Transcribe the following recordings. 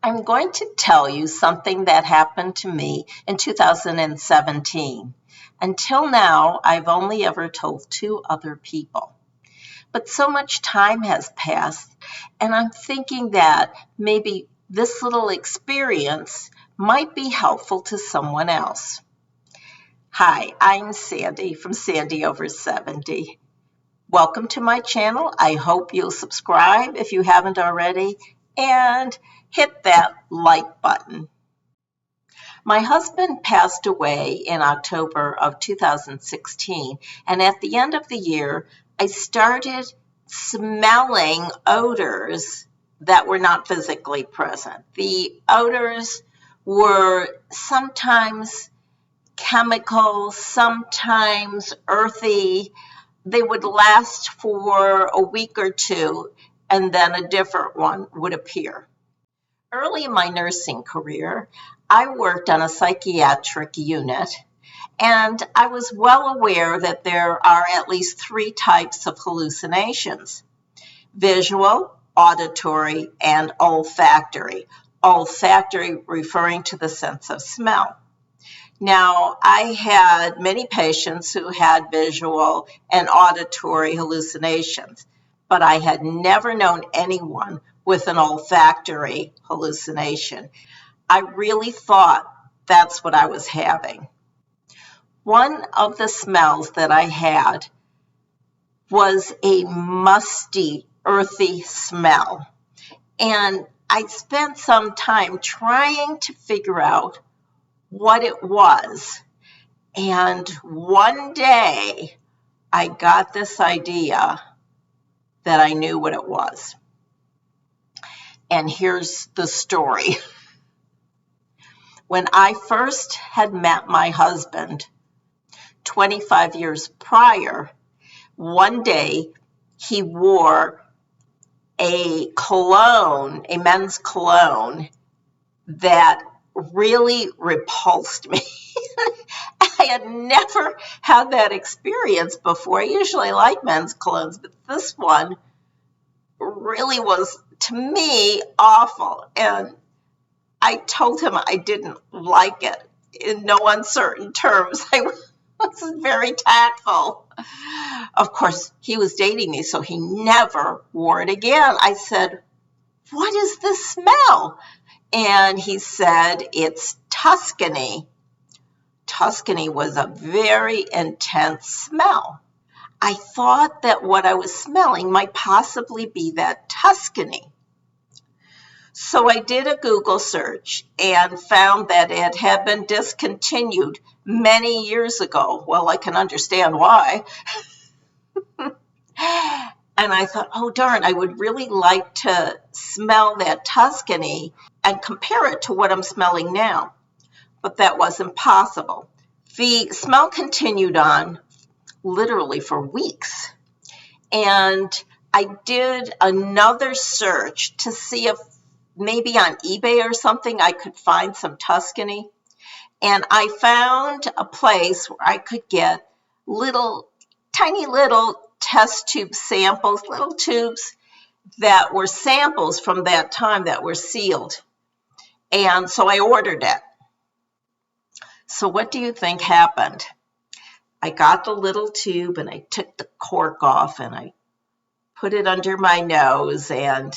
I'm going to tell you something that happened to me in 2017. Until now, I've only ever told two other people. But so much time has passed, and I'm thinking that maybe this little experience might be helpful to someone else. Hi, I'm Sandy from Sandy Over 70. Welcome to my channel. I hope you'll subscribe if you haven't already, and hit that like button. My husband passed away in October of 2016, and at the end of the year, I started smelling odors that were not physically present. The odors were sometimes chemical, sometimes earthy. They would last for a week or two, and then a different one would appear. Early in my nursing career, I worked on a psychiatric unit, and I was well aware that there are at least three types of hallucinations: visual, auditory, and olfactory. Olfactory referring to the sense of smell. Now, I had many patients who had visual and auditory hallucinations, but I had never known anyone with an olfactory hallucination. I really thought that's what I was having. One of the smells that I had was a musty, earthy smell. And I spent some time trying to figure out what it was. And one day I got this idea that I knew what it was. And here's the story. When I first had met my husband 25 years prior, one day he wore a cologne, a men's cologne, that really repulsed me. I had never had that experience before. I usually like men's colognes, but this one really was, to me, awful. And I told him I didn't like it in no uncertain terms. I was very tactful. Of course, he was dating me, so he never wore it again. I said, "What is this smell?" And he said, "It's Tuscany." Tuscany was a very intense smell. I thought that what I was smelling might possibly be that Tuscany. So I did a Google search and found that it had been discontinued many years ago. Well, I can understand why. And I thought, oh darn, I would really like to smell that Tuscany and compare it to what I'm smelling now. But that wasn't possible. The smell continued on literally for weeks. And I did another search to see if maybe on eBay or something I could find some Tuscany. And I found a place where I could get tiny little test tube samples, little tubes that were samples from that time that were sealed. And so I ordered it. So what do you think happened? I got the little tube and I took the cork off and I put it under my nose, and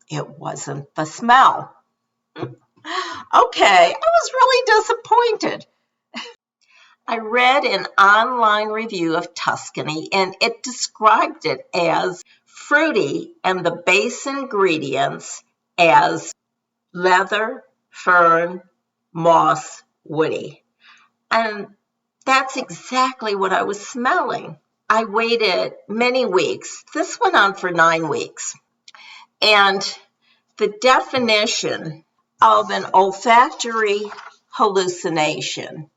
it wasn't the smell. Okay, I was really disappointed. I read an online review of Tuscany, and it described it as fruity and the base ingredients as leather, fern, moss, woody. And that's exactly what I was smelling. I waited many weeks. This went on for 9 weeks. And the definition of an olfactory hallucination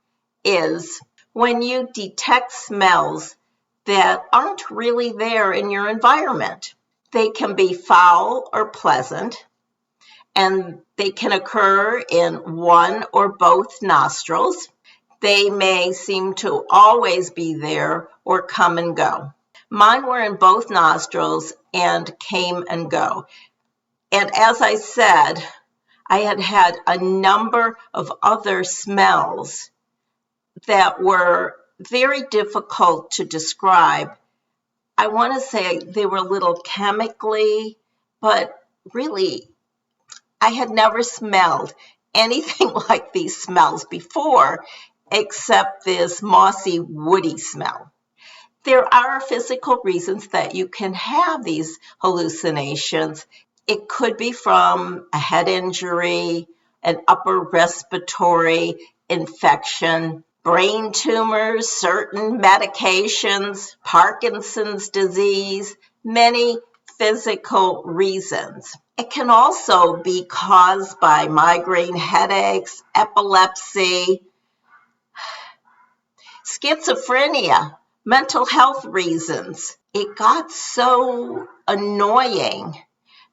is when you detect smells that aren't really there in your environment. They can be foul or pleasant, and they can occur in one or both nostrils. They may seem to always be there or come and go. Mine were in both nostrils and came and go. And as I said, I had had a number of other smells that were very difficult to describe. I want to say they were a little chemically, but really, I had never smelled anything like these smells before, except this mossy, woody smell. There are physical reasons that you can have these hallucinations. It could be from a head injury, an upper respiratory infection, brain tumors, certain medications, Parkinson's disease, many physical reasons. It can also be caused by migraine headaches, epilepsy, schizophrenia, mental health reasons. It got so annoying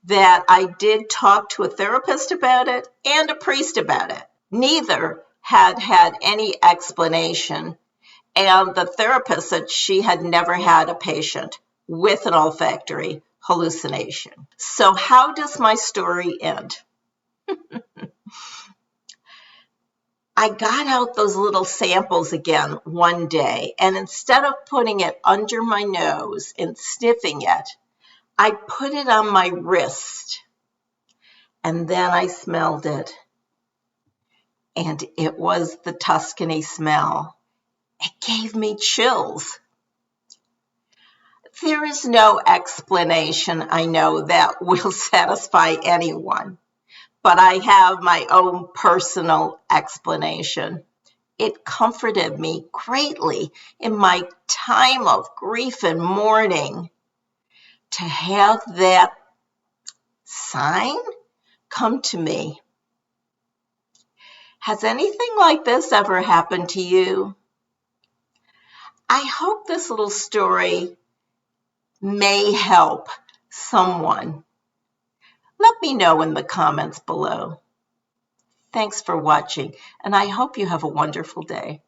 that I did talk to a therapist about it and a priest about it. Neither had had any explanation, and the therapist said she had never had a patient with an olfactory hallucination. So how does my story end? I got out those little samples again one day, and instead of putting it under my nose and sniffing it, I put it on my wrist, and then I smelled it, and it was the Tuscany smell. It gave me chills. There is no explanation, I know, that will satisfy anyone, but I have my own personal explanation. It comforted me greatly in my time of grief and mourning to have that sign come to me. Has anything like this ever happened to you? I hope this little story may help someone. Let me know in the comments below. Thanks for watching, and I hope you have a wonderful day.